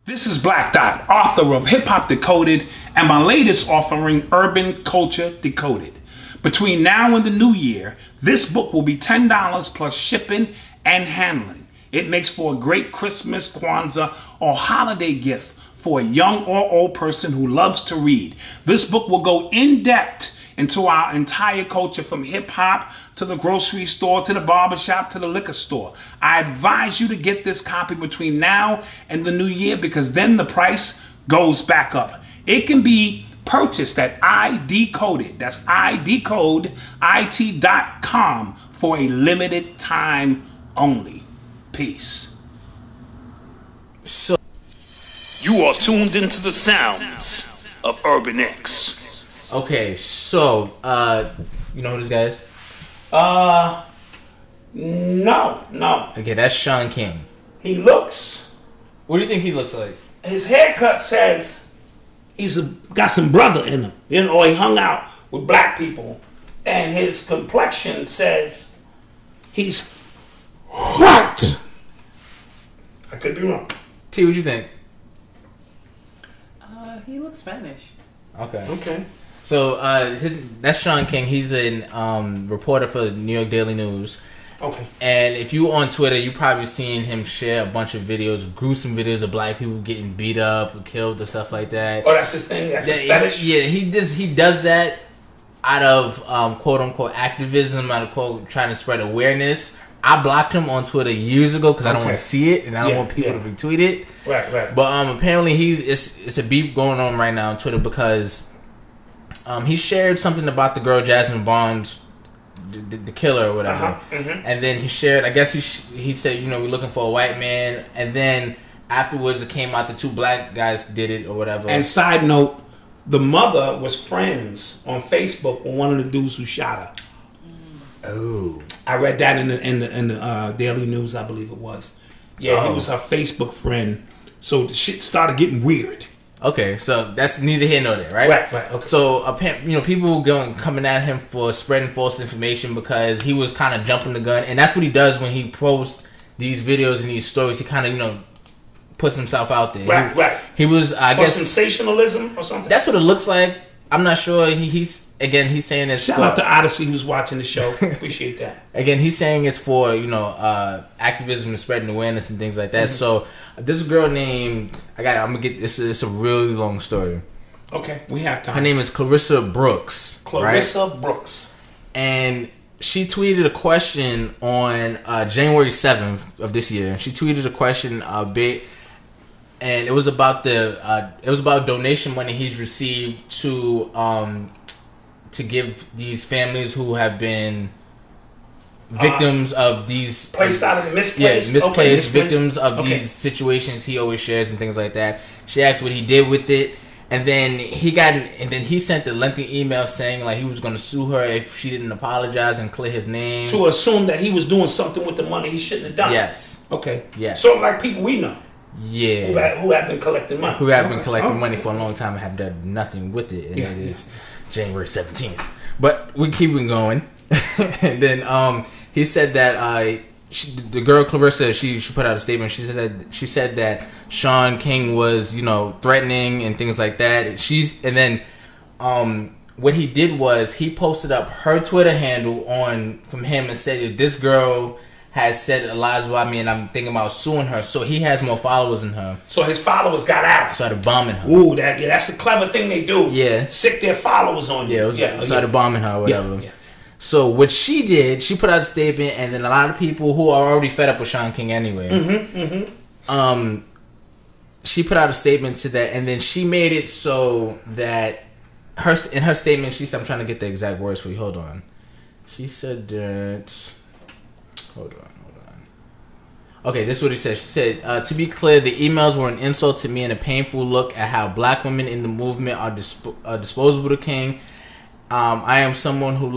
This is Black Dot, author of Hip Hop Decoded, and my latest offering, Urban Culture Decoded. Between now and the new year, this book will be $10 plus shipping and handling. It makes for a great Christmas, Kwanzaa, or holiday gift for a young or old person who loves to read. This book will go in depth into our entire culture, from hip hop to the grocery store, to the barbershop, to the liquor store. I advise you to get this copy between now and the new year, because then the price goes back up. It can be purchased at iDecoded, that's idecodeit.com, for a limited time only. Peace. So you are tuned into the sounds of Urban X. Okay, so you know who this guy is? No. Okay, that's Shaun King. He looks. What do you think he looks like? His haircut says got some brother in him, or he hung out with black people, and his complexion says he's white. I could be wrong. T, what you think? He looks Spanish. Okay. So that's Shaun King. He's a reporter for the New York Daily News. Okay. And if you on Twitter, you probably seen him share a bunch of videos, gruesome videos of black people getting beat up, or killed, or stuff like that. Oh, that's his thing. That's his fetish. Yeah, he does that out of quote unquote activism, out of quote trying to spread awareness. I blocked him on Twitter years ago because I don't want to see it and I don't want people to retweet it. Right. But apparently it's a beef going on right now on Twitter because he shared something about the girl Jasmine Barnes, the killer or whatever, and then he shared. I guess he said, we're looking for a white man, and then afterwards it came out the two black guys did it or whatever. And side note, the mother was friends on Facebook with one of the dudes who shot her. Oh, I read that in the Daily News, I believe it was. Yeah, he was her Facebook friend. So the shit started getting weird. Okay, so that's neither here nor there, right? Right. Okay. So people coming at him for spreading false information because he was kind of jumping the gun, and that's what he does when he posts these videos and these stories. He kind of puts himself out there. Right. He was I guess sensationalism or something. That's what it looks like. I'm not sure. He's saying it's shout out to Odyssey who's watching the show. Appreciate that. Again, he's saying it's for activism and spreading awareness and things like that. So this girl named I'm gonna get this. It's a really long story. Okay, we have time. Her name is Clarissa Brooks. Brooks, and she tweeted a question on January 7th of this year. She tweeted a question and it was about donation money he's received to give these families who have been victims of these misplaced victims of these situations he always shares and things like that. She asked what he did with it, and then he sent a lengthy email saying like he was going to sue her if she didn't apologize and clear his name, to assume that he was doing something with the money he shouldn't have done. Yes. Okay. Yes. So like people we know. Yeah. Who have been collecting money. Who have been collecting money for a long time and have done nothing with it. And it is January 17th. But we keep it going. And then he said that the girl Clarissa, she put out a statement. She said that Shaun King was, threatening and things like that. What he did was he posted up her Twitter handle from him and said that this girl has said lies about me and I'm thinking about suing her. So he has more followers than her. So his followers got out. Started bombing her. Ooh, that's a clever thing they do. Yeah. Sick their followers on you. Started bombing her or whatever. Yeah. So what she did, she put out a statement, and then a lot of people who are already fed up with Shaun King anyway, she put out a statement to that, and then she made it so that in her statement, she said, I'm trying to get the exact words for you. Hold on. She said that... Hold on. Okay, this is what he said. She said, to be clear, the emails were an insult to me and a painful look at how black women in the movement are disposable to King. I am someone who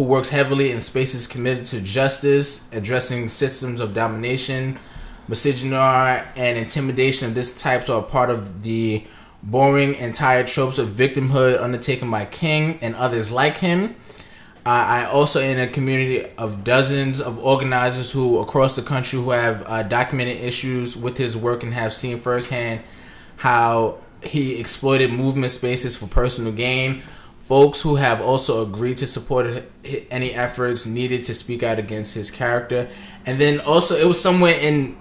works heavily in spaces committed to justice, addressing systems of domination, misogyny, and intimidation of this type, so are part of the boring and tired tropes of victimhood undertaken by King and others like him. I also in a community of dozens of organizers who across the country who have documented issues with his work and have seen firsthand how he exploited movement spaces for personal gain. Folks who have also agreed to support any efforts needed to speak out against his character. And then also it was somewhere in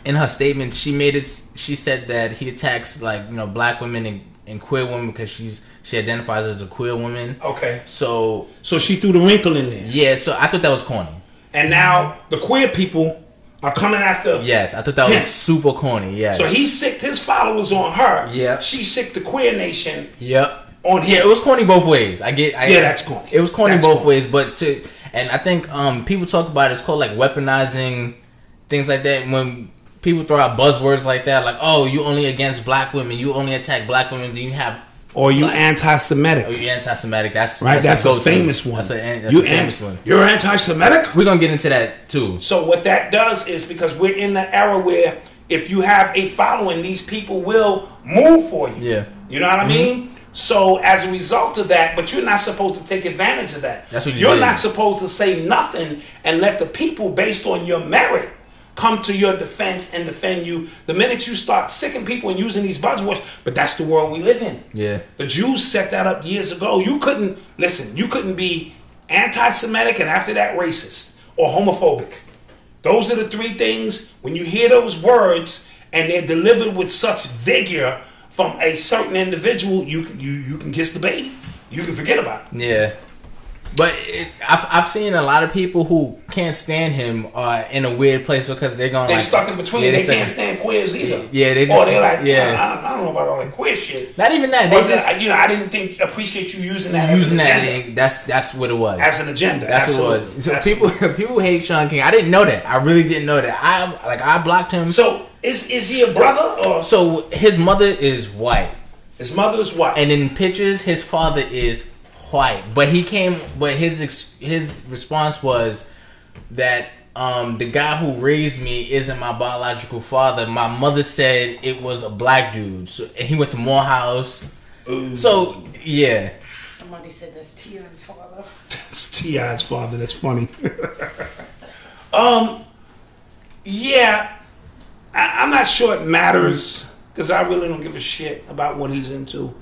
her statement she said that he attacks black women and queer women because she identifies as a queer woman. Okay. So she threw the wrinkle in there. Yeah, so I thought that was corny. And now the queer people are coming after. Yes, I thought that was super corny. Yes. So he sicked his followers on her. Yeah. She sicked the queer nation. Yep. On him. Yeah, it was corny both ways. That's corny. It was corny both ways, and I think people talk about it's called weaponizing things like that when people throw out buzzwords like that, like, oh, you only against black women, you only attack black women, do you have or you anti-Semitic? Oh, you anti-Semitic. That's right. That's a famous one. That's a famous one. You're anti-Semitic. We're gonna get into that too. So what that does is because we're in the era where if you have a following, these people will move for you. Yeah. You know what I mean? So as a result of that, but you're not supposed to take advantage of that. That's what you're not supposed to say nothing and let the people, based on your merit, come to your defense and defend you. The minute you start sicking people and using these buzzwords, but that's the world we live in. Yeah. The Jews set that up years ago. You couldn't be anti-Semitic and after that racist or homophobic. Those are the three things. When you hear those words and they're delivered with such vigor from a certain individual, you can kiss the baby. You can forget about it. Yeah. But I've seen a lot of people who can't stand him in a weird place because they're stuck in between. They can't stand queers either. Yeah, they just, or they're like, I don't know about all that queer shit. Not even that. I didn't appreciate you using that. That's what it was. As an agenda. That's Absolutely. what it was. So people hate Shaun King. I didn't know that. I really didn't know that. I blocked him. So is he a brother or? So his mother is white. His mother is white. And in pictures, his father is white, but his response was that the guy who raised me isn't my biological father. My mother said it was a black dude, and he went to Morehouse. Ooh. So yeah, somebody said that's T.I.'s father. That's T.I.'s father. That's funny. Yeah, I'm not sure it matters because I really don't give a shit about what he's into.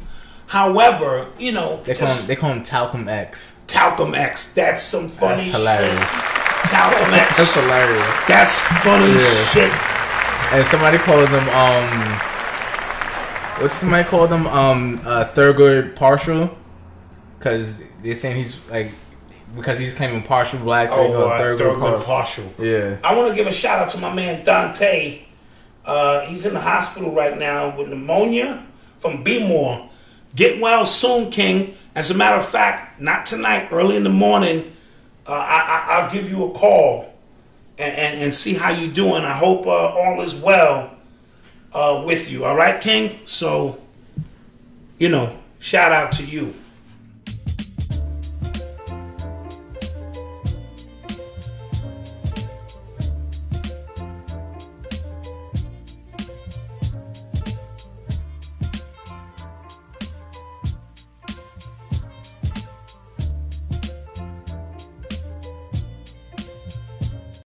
However, they call him Talcum X. Talcum X. That's some funny shit. That's hilarious. Talcum X. That's hilarious. That's funny shit. And somebody called him Thurgood Partial, because they're saying he's because he's claiming partial black, so Thurgood Partial. Yeah. I want to give a shout out to my man Dante. He's in the hospital right now with pneumonia from B-More. Get well soon, King. As a matter of fact, not tonight, early in the morning, I'll give you a call and see how you're doing. I hope all is well with you. All right, King? So, shout out to you.